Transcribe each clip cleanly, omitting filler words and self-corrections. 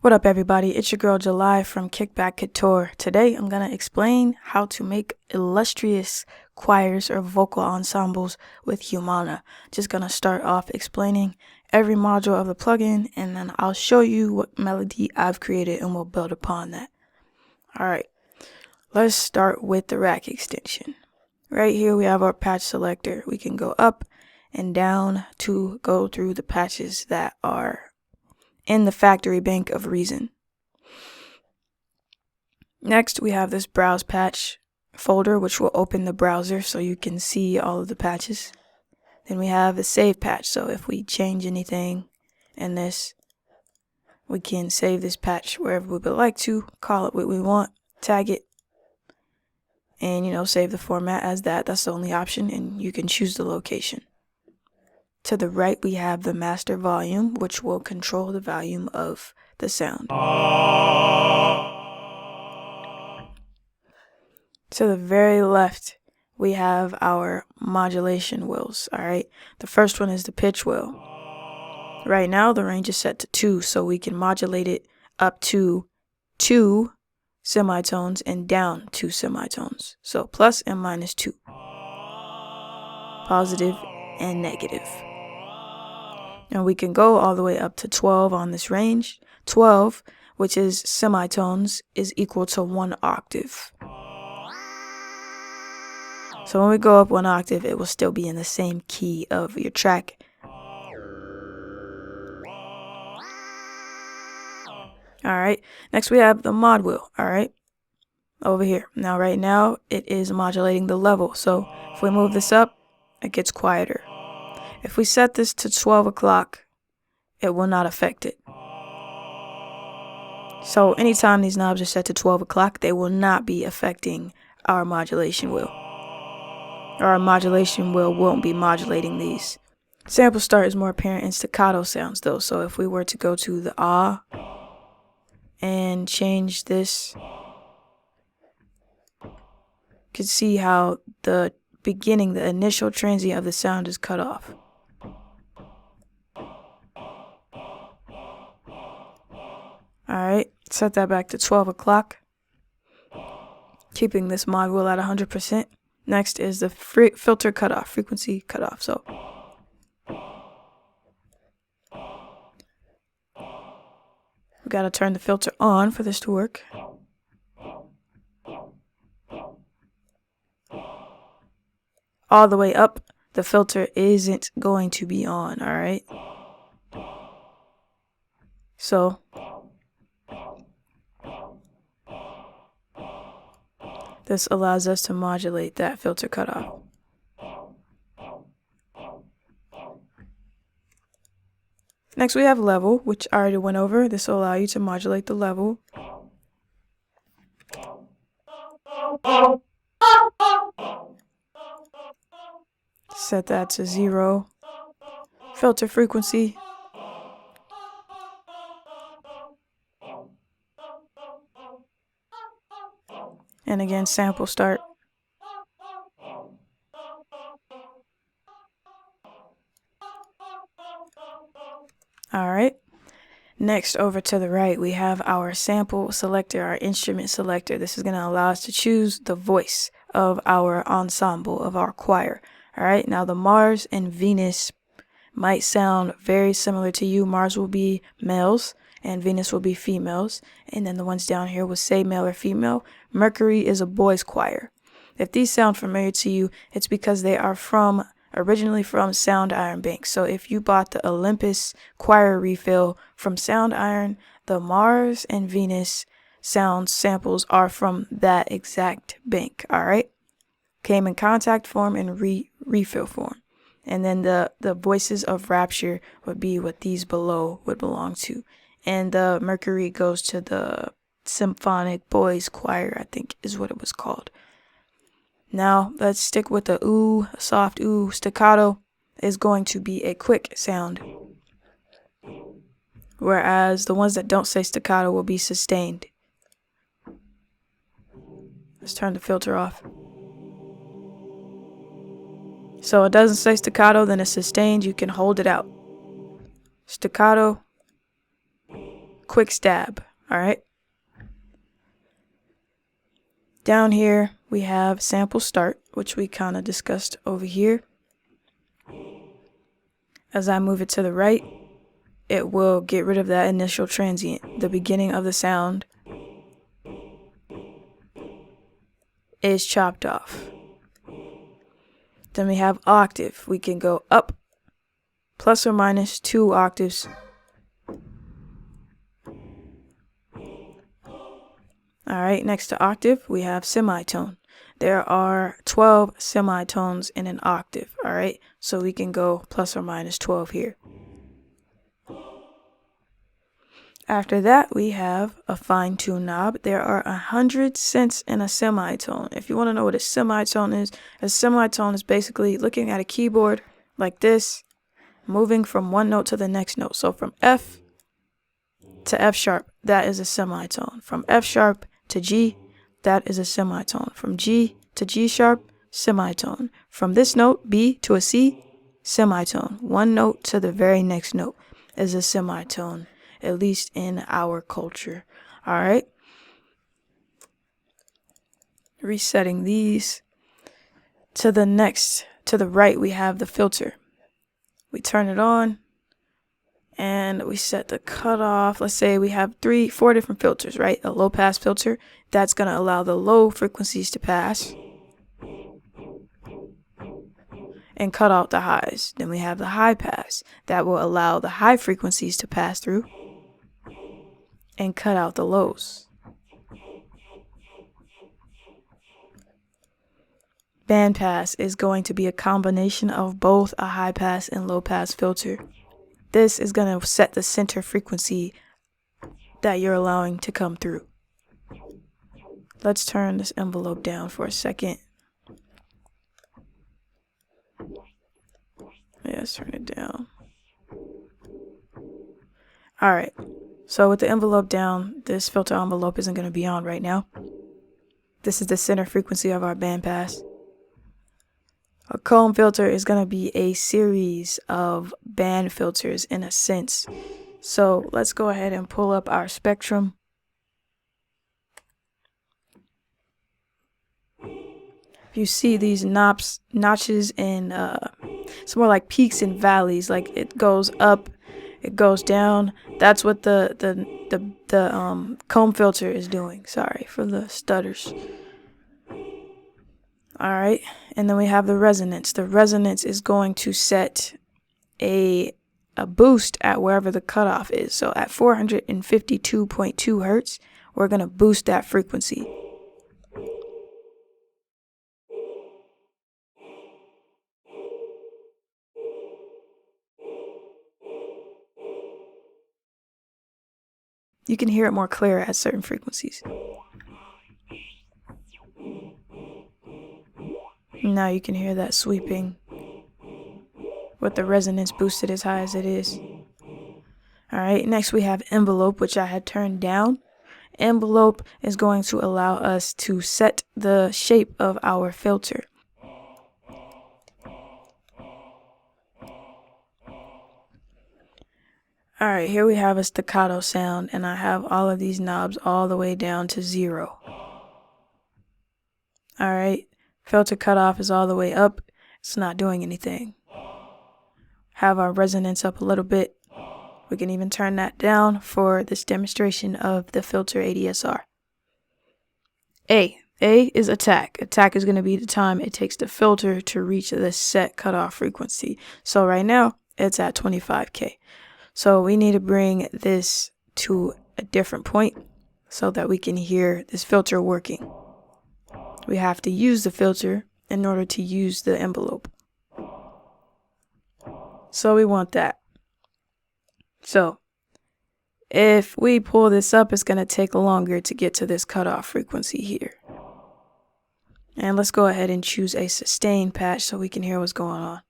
What up, everybody? It's your girl July from Kickback Couture. Today I'm going to explain how to make illustrious choirs or vocal ensembles with Humana. Just going to start off explaining every module of the plugin, and then I'll show you what melody I've created and we'll build upon that. Alright, let's start with the rack extension. Right here we have our patch selector. We can go up and down to go through the patches that are in the factory bank of Reason. Next, we have this browse patch folder, which will open the browser so you can see all of the patches. Then we have the save patch, so if we change anything in this, we can save this patch wherever we would like to, call it what we want, tag it, and save the format as that. That's the only option, and you can choose the location. To the right, we have the master volume, which will control the volume of the sound. To the very left, we have our modulation wheels, alright? The first one is the pitch wheel. Right now, the range is set to 2, so we can modulate it up to 2 semitones and down 2 semitones. So plus and minus 2. Positive and negative. And we can go all the way up to 12 on this range. 12, which is semitones, is equal to 1 octave. So when we go up 1 octave, it will still be in the same key of your track. Alright, next we have the mod wheel, alright, over here. Now right now, it is modulating the level. So if we move this up, it gets quieter. If we set this to 12 o'clock, it will not affect it. So anytime these knobs are set to 12 o'clock, they will not be affecting our modulation wheel. Our modulation wheel won't be modulating these. Sample start is more apparent in staccato sounds though. So if we were to go to the ah and change this, you can see how the beginning, the initial transient of the sound is cut off. Alright, set that back to 12 o'clock, keeping this mod wheel at 100%. Next is the filter cutoff, frequency cutoff. So we gotta turn the filter on for this to work. All the way up, the filter isn't going to be on, alright? So this allows us to modulate that filter cutoff. Next we have level, which I already went over. This will allow you to modulate the level. Set that to 0. Filter frequency. And again, sample start. Alright. Next, over to the right, we have our sample selector, our instrument selector. This is going to allow us to choose the voice of our ensemble, of our choir. Alright, now the Mars and Venus might sound very similar to you. Mars will be males and Venus will be females. And then the ones down here will say male or female. Mercury is a boys choir. If these sound familiar to you, it's because they are originally from Soundiron Bank. So if you bought the Olympus choir refill from Soundiron, the Mars and Venus sound samples are from that exact bank. Alright? Came in contact form and refill form. And then the voices of Rapture would be what these below would belong to. And the Mercury goes to the Symphonic Boys Choir, I think is what it was called. Now let's stick with the ooh, soft ooh. Staccato is going to be a quick sound, whereas the ones that don't say staccato will be sustained. Let's turn the filter off. So it doesn't say staccato, then it's sustained. You can hold it out. Staccato, quick stab. All right. Down here, we have sample start, which we kind of discussed over here. As I move it to the right, it will get rid of that initial transient. The beginning of the sound is chopped off. Then we have octave. We can go up plus or minus 2 octaves. Alright, next to octave, we have semitone. There are 12 semitones in an octave, alright? So we can go plus or minus 12 here. After that, we have a fine-tune knob. There are 100 cents in a semitone. If you want to know what a semitone is basically looking at a keyboard like this, moving from one note to the next note. So from F to F sharp, that is a semitone. From F sharp to G, that is a semitone. From G to G sharp, semitone. From this note, B, to a C, semitone. One note to the very next note is a semitone, at least in our culture. All right. Resetting these. To the right, we have the filter. We turn it on and we set the cutoff. Let's say we have 4 different filters, right? A low pass filter that's going to allow the low frequencies to pass and cut out the highs. Then we have the high pass that will allow the high frequencies to pass through and cut out the lows. Band pass is going to be a combination of both a high pass and low pass filter. This is going to set the center frequency that you're allowing to come through. Let's turn this envelope down for a second. Yeah, let's turn it down. All right. So with the envelope down, this filter envelope isn't going to be on right now. This is the center frequency of our bandpass. A comb filter is going to be a series of band filters in a sense. So let's go ahead and pull up our spectrum. You see these notches and it's more like peaks and valleys. Like it goes up, it goes down. That's what the comb filter is doing. Sorry for the stutters. All right, and then we have the resonance. The resonance is going to set a boost at wherever the cutoff is. So at 452.2 hertz, we're going to boost that frequency. You can hear it more clear at certain frequencies. Now you can hear that sweeping with the resonance boosted as high as it is. All right, next we have envelope, which I had turned down. Envelope is going to allow us to set the shape of our filter. All right, here we have a staccato sound, and I have all of these knobs all the way down to 0. All right, filter cutoff is all the way up. It's not doing anything. Have our resonance up a little bit. We can even turn that down for this demonstration of the filter ADSR. A is attack. Attack is going to be the time it takes the filter to reach the set cutoff frequency. So right now, it's at 25K. So we need to bring this to a different point so that we can hear this filter working. We have to use the filter in order to use the envelope. So we want that. So if we pull this up, it's going to take longer to get to this cutoff frequency here. And let's go ahead and choose a sustain patch so we can hear what's going on.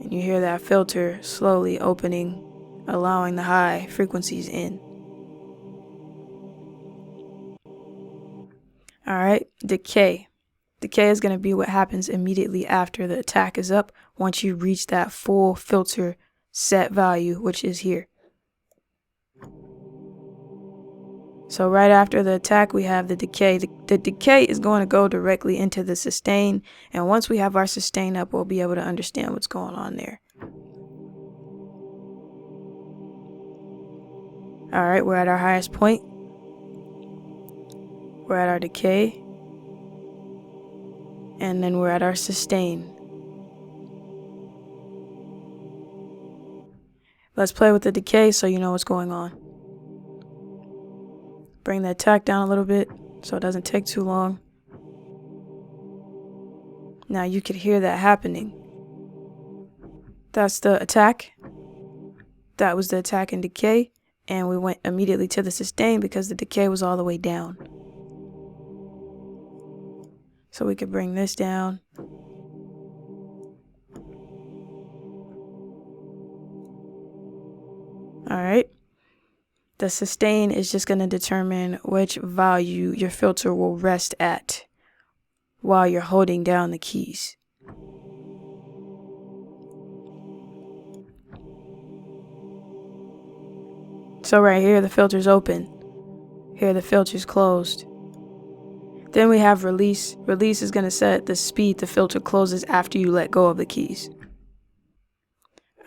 And you hear that filter slowly opening, allowing the high frequencies in. All right, decay. Decay is going to be what happens immediately after the attack is up, once you reach that full filter set value, which is here. So right after the attack, we have the decay. The decay is going to go directly into the sustain. And once we have our sustain up, we'll be able to understand what's going on there. All right, we're at our highest point. We're at our decay. And then we're at our sustain. Let's play with the decay so you know what's going on. Bring the attack down a little bit so it doesn't take too long. Now you could hear that happening. That's the attack. That was the attack and decay. And we went immediately to the sustain because the decay was all the way down. So we could bring this down. Alright. The sustain is just going to determine which value your filter will rest at while you're holding down the keys. So right here the filter's open. Here the filter's closed. Then we have release. Release is going to set the speed the filter closes after you let go of the keys.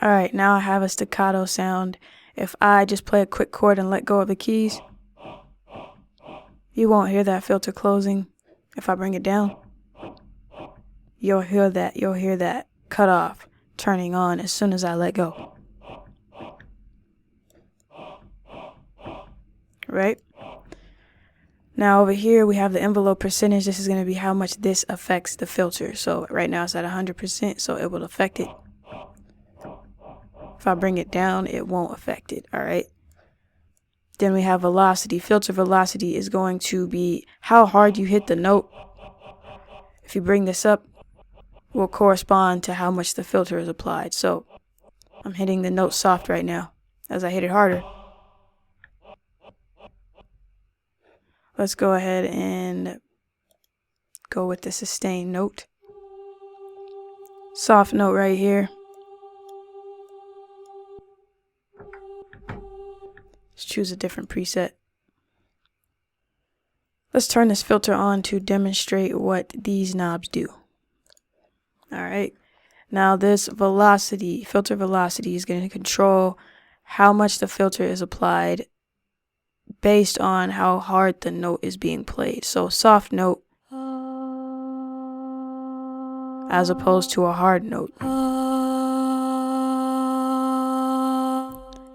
Alright, now I have a staccato sound. If I just play a quick chord and let go of the keys, you won't hear that filter closing. If I bring it down, you'll hear that cut off turning on as soon as I let go. Right? Now over here we have the envelope percentage. This is going to be how much this affects the filter. So right now it's at 100%, so it will affect it. If I bring it down, it won't affect it. All right. Then we have velocity. Filter velocity is going to be how hard you hit the note. If you bring this up, will correspond to how much the filter is applied. So I'm hitting the note soft right now. As I hit it harder, let's go ahead and go with the sustain note. Soft note right here. Let's choose a different preset. Let's turn this filter on to demonstrate what these knobs do. Alright, now this velocity, filter velocity, is going to control how much the filter is applied based on how hard the note is being played. So soft note as opposed to a hard note.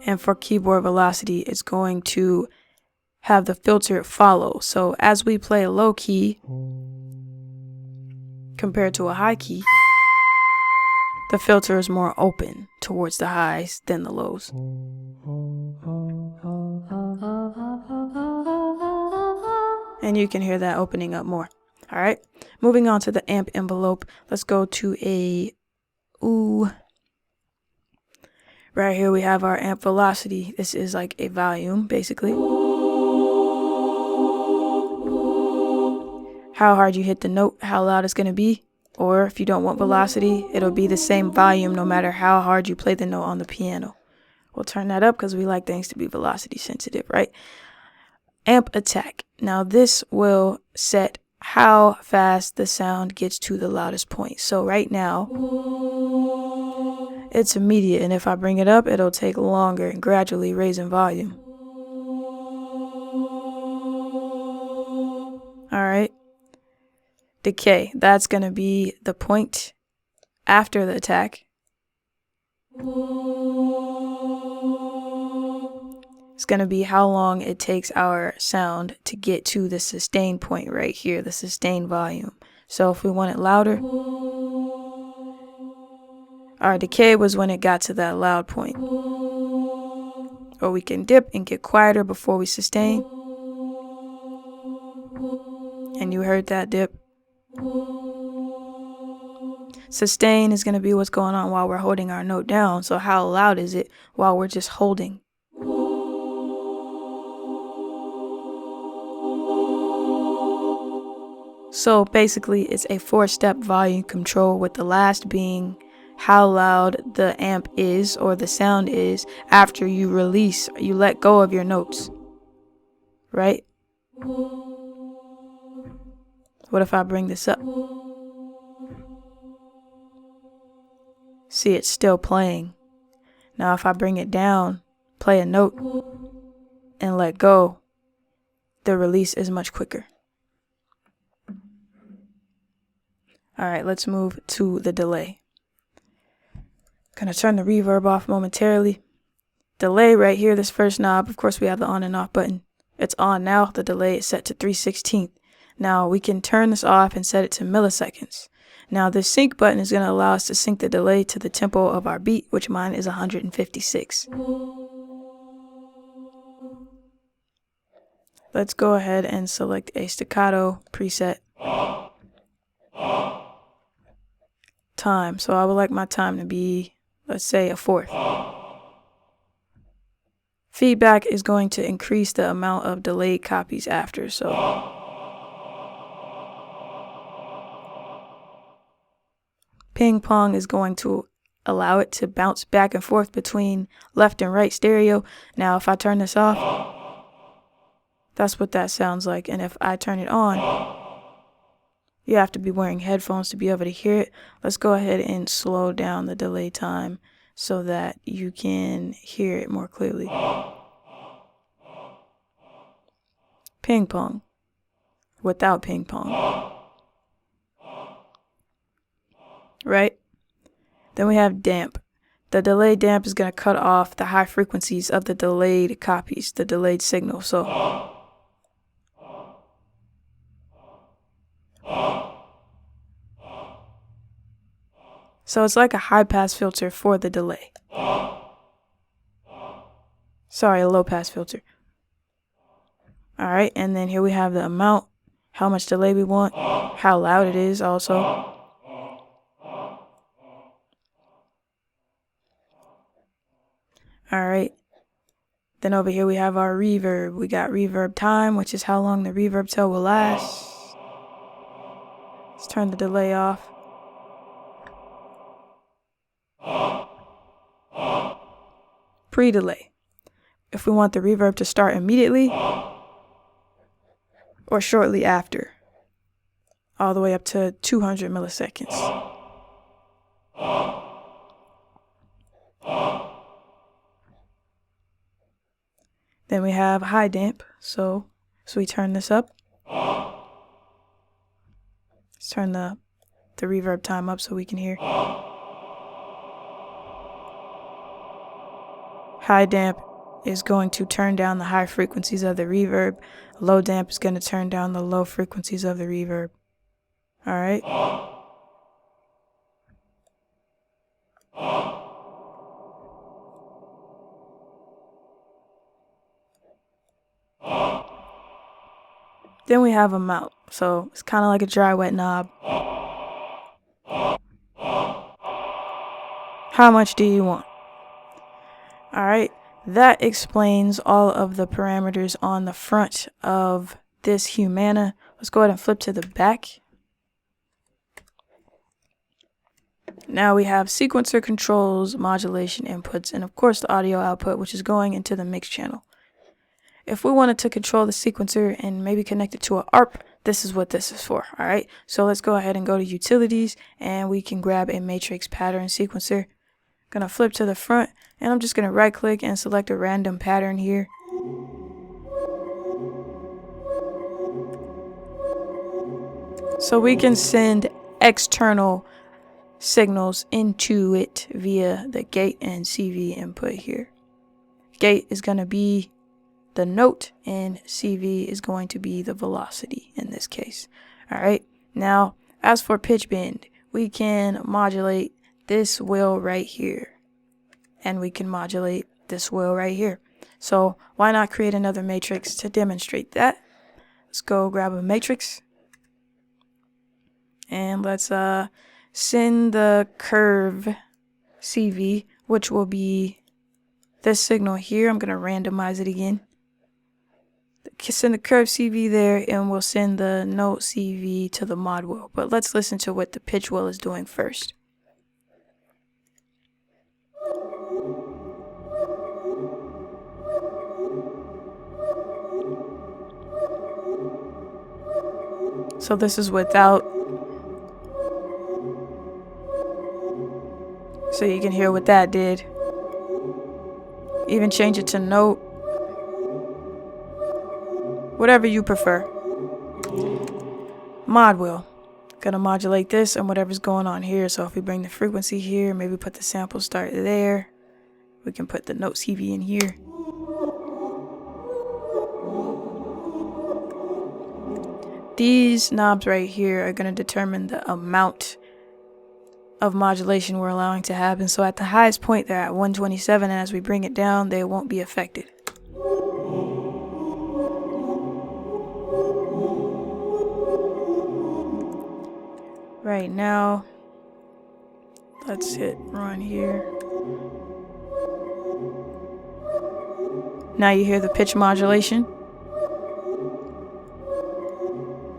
And for keyboard velocity, it's going to have the filter follow. So as we play a low key compared to a high key, the filter is more open towards the highs than the lows. And you can hear that opening up more. All right, moving on to the amp envelope. Let's go to a ooh. Right here we have our amp velocity. This is like a volume, basically. How hard you hit the note, how loud it's going to be. Or if you don't want velocity, it'll be the same volume no matter how hard you play the note on the piano. We'll turn that up because we like things to be velocity sensitive, right? Amp attack. Now this will set how fast the sound gets to the loudest point. So right now, it's immediate, and if I bring it up, it'll take longer and gradually raise in volume. Alright. Decay. That's going to be the point after the attack. It's going to be how long it takes our sound to get to the sustain point right here, the sustain volume. So if we want it louder, our decay was when it got to that loud point. Or we can dip and get quieter before we sustain. And you heard that dip. Sustain is going to be what's going on while we're holding our note down. So how loud is it while we're just holding? So basically it's a 4-step volume control, with the last being how loud the amp is or the sound is after you release, you let go of your notes. right? What if I bring this up? See, it's still playing. Now if I bring it down, play a note, and let go, the release is much quicker. Alright, let's move to the delay. Gonna turn the reverb off momentarily. Delay right here, this first knob, of course we have the on and off button. It's on now, the delay is set to 3/16. Now we can turn this off and set it to milliseconds. Now this sync button is going to allow us to sync the delay to the tempo of our beat, which mine is 156. Let's go ahead and select a staccato preset. Time, so I would like my time to be, let's say, a fourth. Feedback is going to increase the amount of delayed copies after, so ping pong is going to allow it to bounce back and forth between left and right stereo. Now if I turn this off, that's what that sounds like. And if I turn it on, you have to be wearing headphones to be able to hear it. Let's go ahead and slow down the delay time so that you can hear it more clearly. Ping pong without ping pong. Right? Then we have damp. The delay damp is going to cut off the high frequencies of the delayed copies, the delayed signal. So it's like a high pass filter for the delay. Sorry, a low pass filter. Alright, and then here we have the amount, how much delay we want, how loud it is also. Alright, then over here we have our reverb. We got reverb time, which is how long the reverb tail will last. Let's turn the delay off. Pre-delay. If we want the reverb to start immediately or shortly after, all the way up to 200 milliseconds. Then we have high damp, so we turn this up. Let's turn the reverb time up so we can hear. High damp is going to turn down the high frequencies of the reverb. Low damp is going to turn down the low frequencies of the reverb. Alright. Then we have amount. So it's kind of like a dry wet knob. How much do you want? Alright. That explains all of the parameters on the front of this Humana. Let's go ahead and flip to the back. Now we have sequencer controls, modulation inputs, and of course the audio output, which is going into the mix channel. If we wanted to control the sequencer and maybe connect it to an ARP, this is what this is for. Alright, so let's go ahead and go to utilities and we can grab a matrix pattern sequencer. Gonna flip to the front and I'm just gonna right click and select a random pattern here. So we can send external signals into it via the gate and CV input here. Gate is gonna be the note and CV is going to be the velocity in this case. Alright, now as for pitch bend, we can modulate this wheel right here and we can modulate this wheel right here. So why not create another matrix to demonstrate that? Let's go grab a matrix and let's send the curve CV, which will be this signal here. I'm going to randomize it again. Send the curve CV there and we'll send the note CV to the mod wheel. But let's listen to what the pitch wheel is doing first. So this is without. So you can hear what that did. Even change it to note. Whatever you prefer. Mod wheel. Gonna modulate this and whatever's going on here. So if we bring the frequency here, maybe put the sample start there. We can put the note CV in here. These knobs right here are gonna determine the amount of modulation we're allowing to happen. So at the highest point they're at 127, and as we bring it down they won't be affected. Right now, let's hit run here. Now you hear the pitch modulation.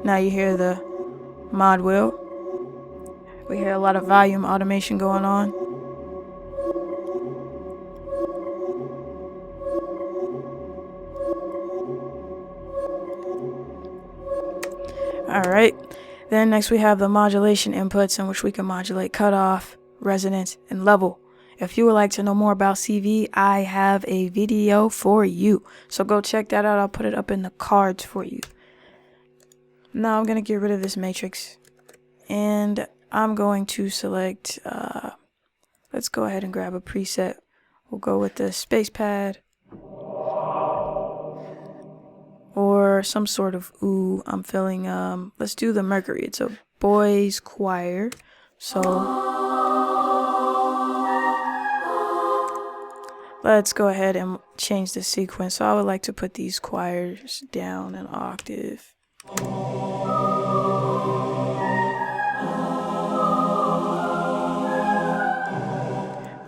Now you hear the mod wheel. We hear a lot of volume automation going on. Alright, then next we have the modulation inputs in which we can modulate cutoff, resonance, and level. If you would like to know more about CV, I have a video for you. So go check that out. I'll put it up in the cards for you. Now I'm going to get rid of this matrix. And I'm going to select, let's go ahead and grab a preset. We'll go with the space pad. Or some sort of ooh. I'm feeling, let's do the Mercury. It's a boys choir. So let's go ahead and change the sequence. So I would like to put these choirs down an octave.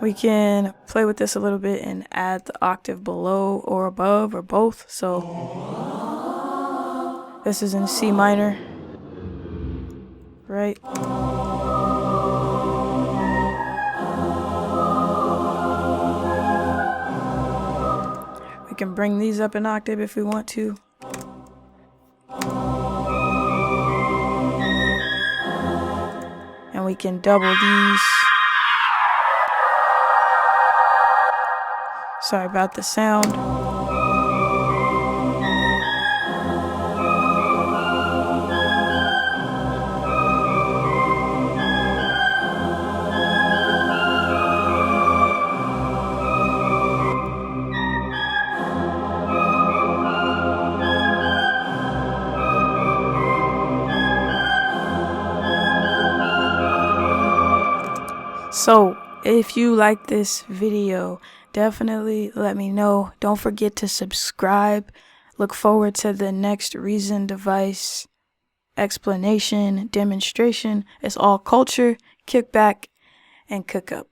We can play with this a little bit and add the octave below or above or both. So this is in C minor, right? We can bring these up an octave if we want to. And we can double these. Sorry about the sound. So if you like this video, definitely let me know. Don't forget to subscribe. Look forward to the next Reason device explanation, demonstration. It's all culture, kickback, and cookup.